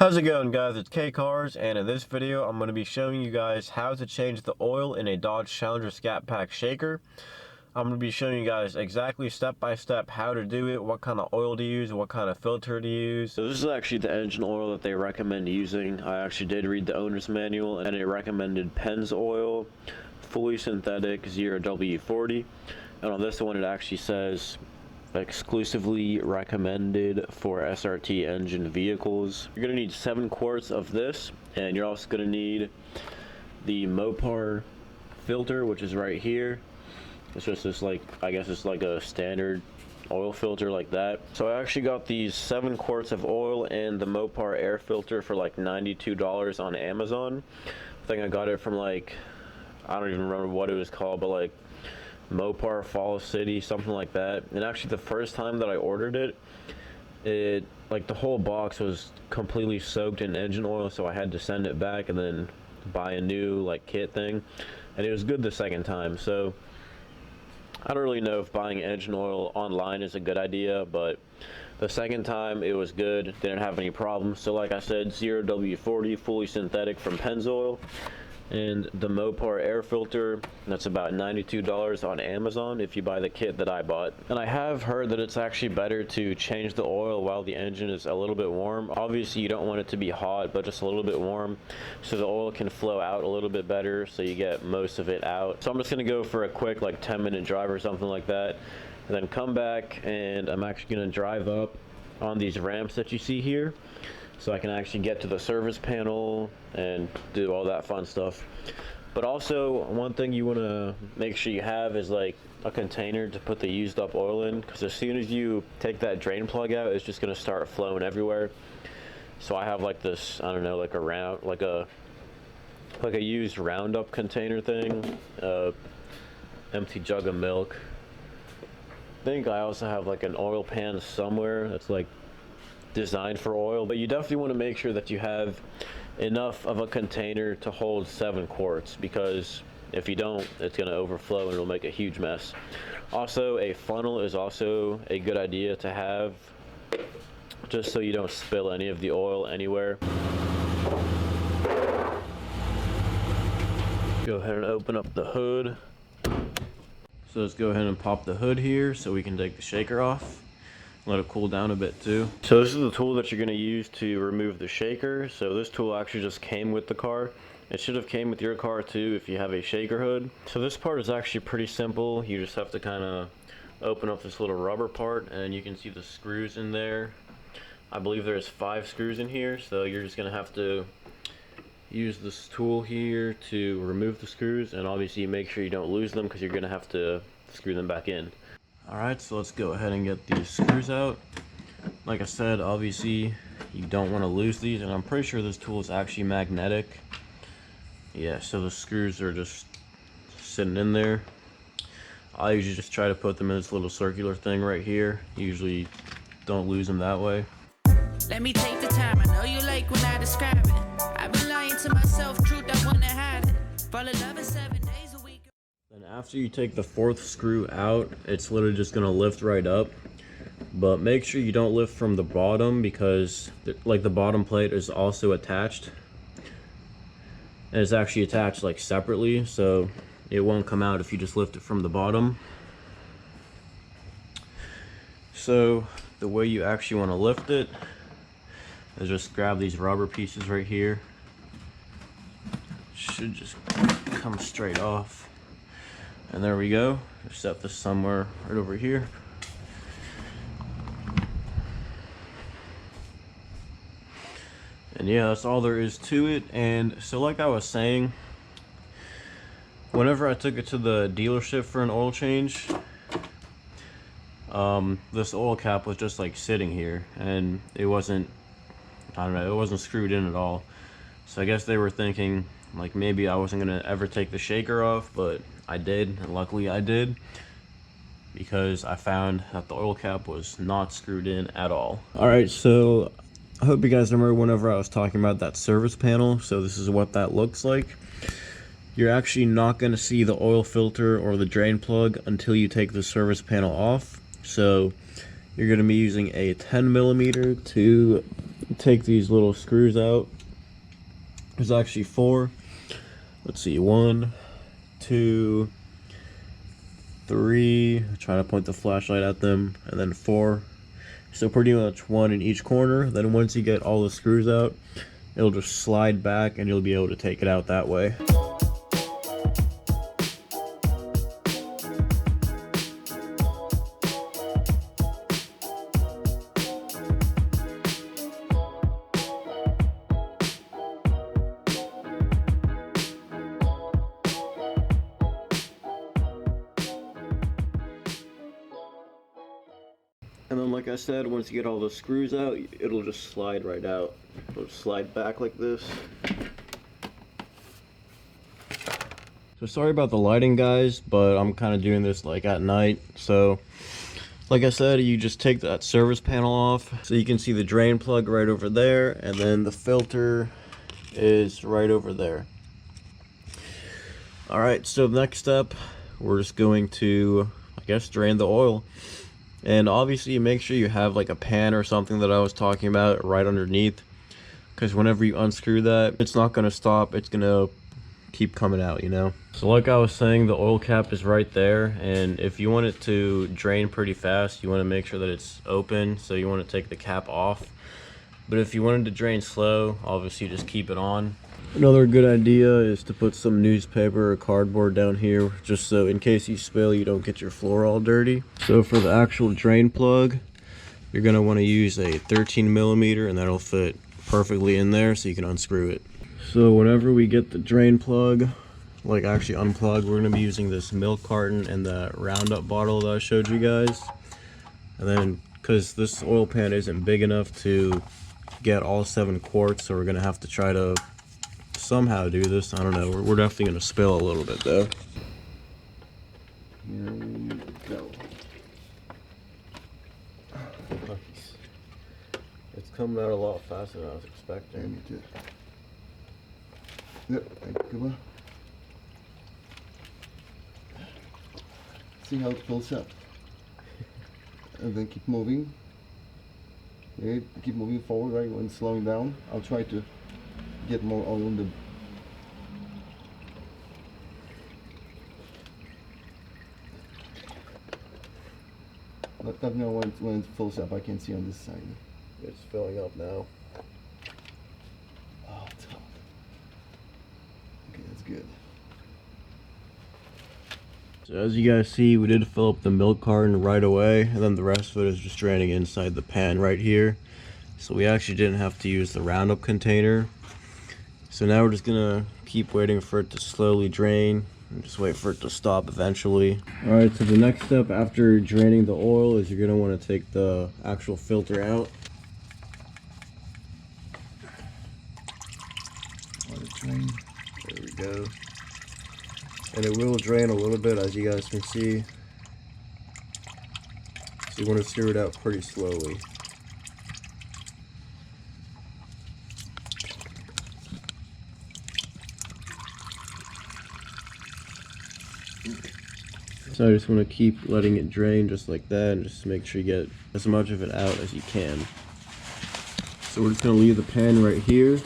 How's it going, guys? It's K Cars, and in this video I'm going to be showing you guys how to change the oil in a Dodge Challenger ScatPack shaker. I'm going to be showing you guys exactly step by step how to do it, what kind of oil to use, what kind of filter to use. So this is actually the engine oil that they recommend using. I actually did read the owner's manual, and it recommended Pennzoil, fully synthetic 0W40, and on this one it actually says exclusively recommended for SRT engine vehicles. You're gonna need 7 quarts of this, and you're also gonna need the Mopar filter, which is right here. It's just this, like, I guess it's like a standard oil filter like that. So I actually got these 7 quarts of oil and the Mopar air filter for like $92 on Amazon. I think I got it from, like, I don't even remember what it was called, but like Mopar Fall City, something like that. And actually the first time that I ordered it, like, the whole box was completely soaked in engine oil, so I had to send it back and then buy a new, like, kit thing, and it was good the second time. So I don't really know if buying engine oil online is a good idea, but the second time it was good, didn't have any problems. So like I said, 0W40 fully synthetic from Pennzoil, and the Mopar air filter, that's about $92 on Amazon if you buy the kit that I bought. And I have heard that it's actually better to change the oil while the engine is a little bit warm. Obviously you don't want it to be hot, but just a little bit warm, so the oil can flow out a little bit better, so you get most of it out. So I'm just gonna go for a quick, like, 10-minute drive or something like that, and then come back, and I'm actually gonna drive up on these ramps that you see here, so I can actually get to the service panel and do all that fun stuff. But also, one thing you want to make sure you have is, like, a container to put the used up oil in, because as soon as you take that drain plug out, it's just going to start flowing everywhere. So I have, like, this, I don't know, like a used Roundup container thing, empty jug of milk. I think I also have, like, an oil pan somewhere that's, like, designed for oil, but you definitely want to make sure that you have enough of a container to hold 7 quarts, because if you don't, it's going to overflow and it'll make a huge mess. Also, a funnel is also a good idea to have, just so you don't spill any of the oil anywhere. Go ahead and open up the hood. So let's go ahead and pop the hood here so we can take the shaker off. Let it cool down a bit too. So this is the tool that you're going to use to remove the shaker. So this tool actually just came with the car. It should have came with your car too if you have a shaker hood. So this part is actually pretty simple. You just have to kind of open up this little rubber part, and you can see the screws in there. I believe there's 5 screws in here, so you're just going to have to use this tool here to remove the screws, and obviously make sure you don't lose them, because you're going to have to screw them back in. Alright, so let's go ahead and get these screws out. Like I said, obviously you don't want to lose these, and I'm pretty sure this tool is actually magnetic. Yeah, so the screws are just sitting in there. I usually just try to put them in this little circular thing right here. Usually don't lose them that way. Let me take the time, I know you like when I describe it. I've been lying to myself, truth I wanna hide it. Fall in love in 7 days a week. Then after you take the 4th screw out, it's literally just going to lift right up. But make sure you don't lift from the bottom, because like the bottom plate is also attached. And it's actually attached, like, separately, so it won't come out if you just lift it from the bottom. So the way you actually want to lift it is just grab these rubber pieces right here. Should just come straight off. And there we go. Just set this somewhere right over here. And yeah, that's all there is to it. And so, like I was saying, whenever I took it to the dealership for an oil change, this oil cap was just, like, sitting here, and it wasn't, I don't know, it wasn't screwed in at all. So I guess they were thinking, like, maybe I wasn't gonna ever take the shaker off, but I did, and luckily I did, because I found that the oil cap was not screwed in at all. Alright, so I hope you guys remember whenever I was talking about that service panel. So this is what that looks like. You're actually not going to see the oil filter or the drain plug until you take the service panel off. So you're going to be using a 10mm to take these little screws out. There's actually 4. Let's see, 1, 2, 3. I'm trying to point the flashlight at them, and then 4. So pretty much 1 in each corner. Then once you get all the screws out, it'll just slide back and you'll be able to take it out that way. And then, like I said, once you get all the screws out, it'll just slide right out. It'll just slide back like this. So sorry about the lighting, guys, but I'm kind of doing this like at night. So like I said, you just take that service panel off. So you can see the drain plug right over there, and then the filter is right over there. Alright, so the next step, we're just going to, I guess, drain the oil. And obviously make sure you have like a pan or something that I was talking about right underneath, because whenever you unscrew that, it's not going to stop, it's going to keep coming out, you know. So like I was saying, the oil cap is right there, and if you want it to drain pretty fast, you want to make sure that it's open, so you want to take the cap off. But if you want it to drain slow, obviously just keep it on. Another good idea is to put some newspaper or cardboard down here, just so in case you spill, you don't get your floor all dirty. So for the actual drain plug, you're going to want to use a 13mm, and that'll fit perfectly in there, so you can unscrew it. So whenever we get the drain plug, like actually unplugged, we're going to be using this milk carton and the Roundup bottle that I showed you guys. And then, because this oil pan isn't big enough to get all 7 quarts, so we're going to have to try to somehow do this. I don't know. We're definitely going to spill a little bit though. Here we go. It's coming out a lot faster than I was expecting. Me too. Yep, come on. See how it pulls up. And then keep moving. Yeah, keep moving forward, right? When slowing down, I'll try to get more oil in the let me know when it fills up. I can see on this side. It's filling up now. Oh, it's hot. Okay, that's good. So as you guys see, we did fill up the milk carton right away, and then the rest of it is just draining inside the pan right here. So we actually didn't have to use the Roundup container. So now we're just gonna keep waiting for it to slowly drain and just wait for it to stop eventually. Alright, so the next step after draining the oil is you're gonna want to take the actual filter out. Let it drain. There we go. And it will drain a little bit, as you guys can see. So you want to stir it out pretty slowly. So I just want to keep letting it drain just like that, and just make sure you get as much of it out as you can. So we're just going to leave the pan right here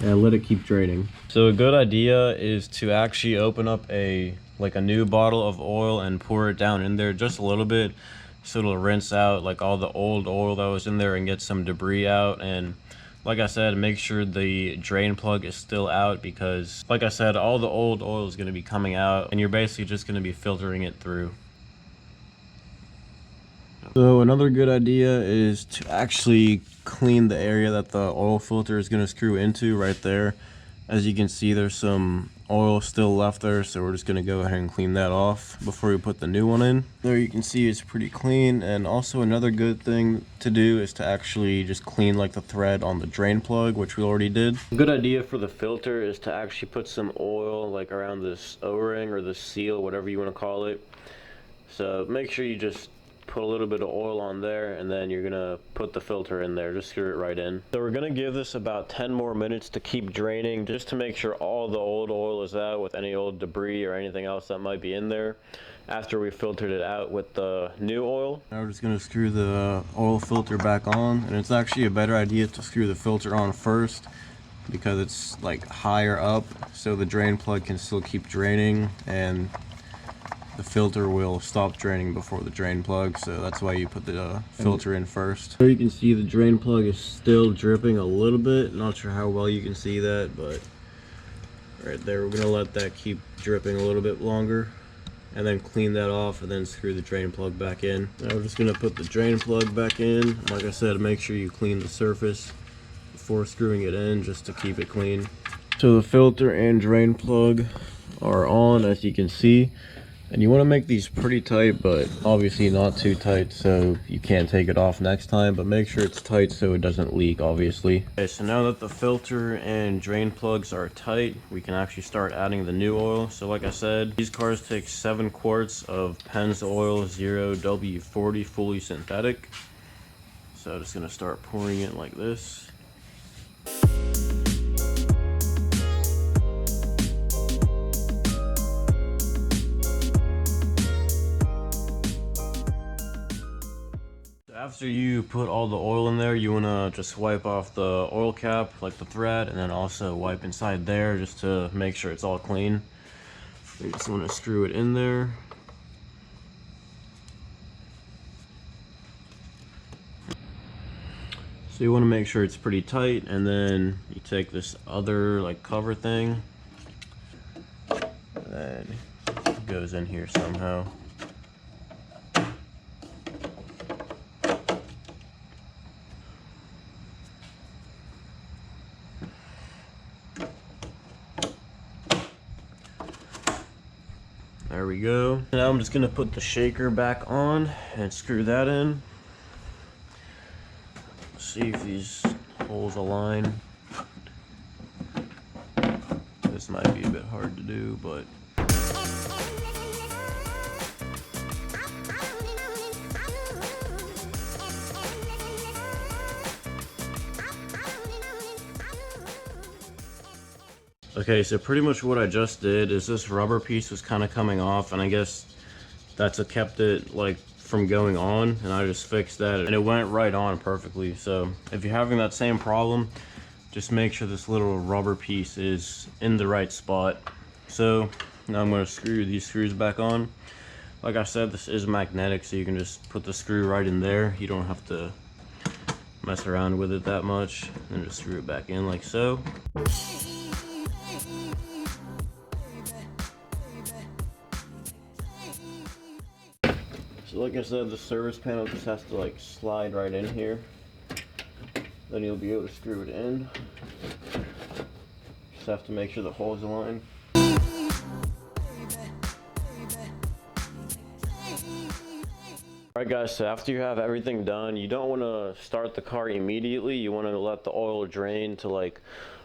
and let it keep draining. So a good idea is to actually open up a new bottle of oil and pour it down in there just a little bit, so it'll rinse out like all the old oil that was in there and get some debris out. And like I said, make sure the drain plug is still out, because like I said, all the old oil is going to be coming out and you're basically just going to be filtering it through. So another good idea is to actually clean the area that the oil filter is going to screw into right there. As you can see, there's some oil still left there, so we're just going to go ahead and clean that off before we put the new one in. There you can see it's pretty clean. And also another good thing to do is to actually just clean like the thread on the drain plug, which we already did. A good idea for the filter is to actually put some oil like around this O-ring or the seal, whatever you want to call it. So make sure you just put a little bit of oil on there, and then you're gonna put the filter in there. Just screw it right in. So we're gonna give this about 10 more minutes to keep draining, just to make sure all the old oil is out with any old debris or anything else that might be in there after we filtered it out with the new oil. Now we're just gonna screw the oil filter back on, and it's actually a better idea to screw the filter on first because it's like higher up, so the drain plug can still keep draining and the filter will stop draining before the drain plug, so that's why you put the filter in first. So you can see the drain plug is still dripping a little bit. Not sure how well you can see that, but right there, we're gonna let that keep dripping a little bit longer and then clean that off and then screw the drain plug back in. Now we're just gonna put the drain plug back in. Like I said, make sure you clean the surface before screwing it in, just to keep it clean. So the filter and drain plug are on, as you can see. And you want to make these pretty tight, but obviously not too tight so you can't take it off next time, but make sure it's tight so it doesn't leak, obviously. Okay, so now that the filter and drain plugs are tight, we can actually start adding the new oil. So like I said, these cars take 7 quarts of Penn's Oil 0W40 fully synthetic. So I'm just going to start pouring it like this. After you put all the oil in there, you want to just wipe off the oil cap, like the thread, and then also wipe inside there just to make sure it's all clean. You just want to screw it in there. So you want to make sure it's pretty tight, and then you take this other like cover thing, and then it goes in here somehow. There we go. Now I'm just gonna put the shaker back on and screw that in. See if these holes align. This might be a bit hard to do, but okay, so pretty much what I just did is this rubber piece was kind of coming off, and I guess that's what kept it like from going on, and I just fixed that and it went right on perfectly. So if you're having that same problem, just make sure this little rubber piece is in the right spot. So now I'm going to screw these screws back on. Like I said, this is magnetic, so you can just put the screw right in there. You don't have to mess around with it that much, and just screw it back in like so. So like I said, the service panel just has to like slide right in here. Then you'll be able to screw it in. Just have to make sure the holes align. Alright guys, so after you have everything done, you don't want to start the car immediately. You want to let the oil drain to like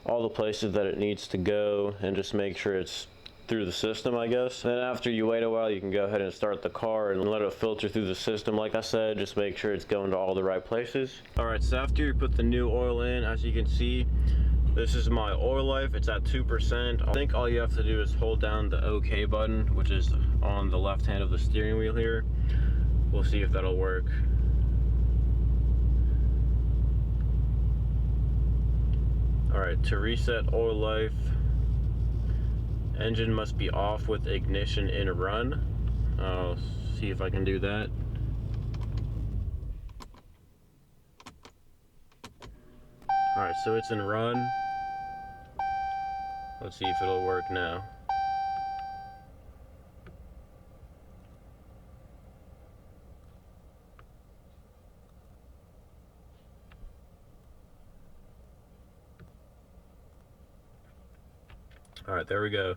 all the places that it needs to go and just make sure it's through the system, I guess. Then after you wait a while, you can go ahead and start the car and let it filter through the system. Like I said, just make sure it's going to all the right places. Alright, so after you put the new oil in, as you can see, this is my oil life. It's at 2%. I think all you have to do is hold down the OK button, which is on the left hand of the steering wheel here. We'll see if that'll work. Alright, to reset oil life, engine must be off with ignition in run. I'll see if I can do that. Alright, so it's in run. Let's see if it'll work now. Alright, there we go.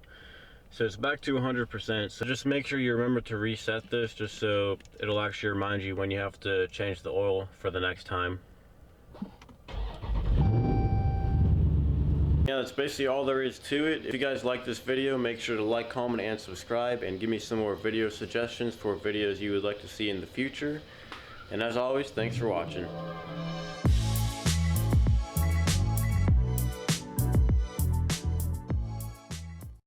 So it's back to 100%. So just make sure you remember to reset this, just so it'll actually remind you when you have to change the oil for the next time. Yeah, that's basically all there is to it. If you guys like this video, make sure to like, comment, and subscribe, and give me some more video suggestions for videos you would like to see in the future. And as always, thanks for watching.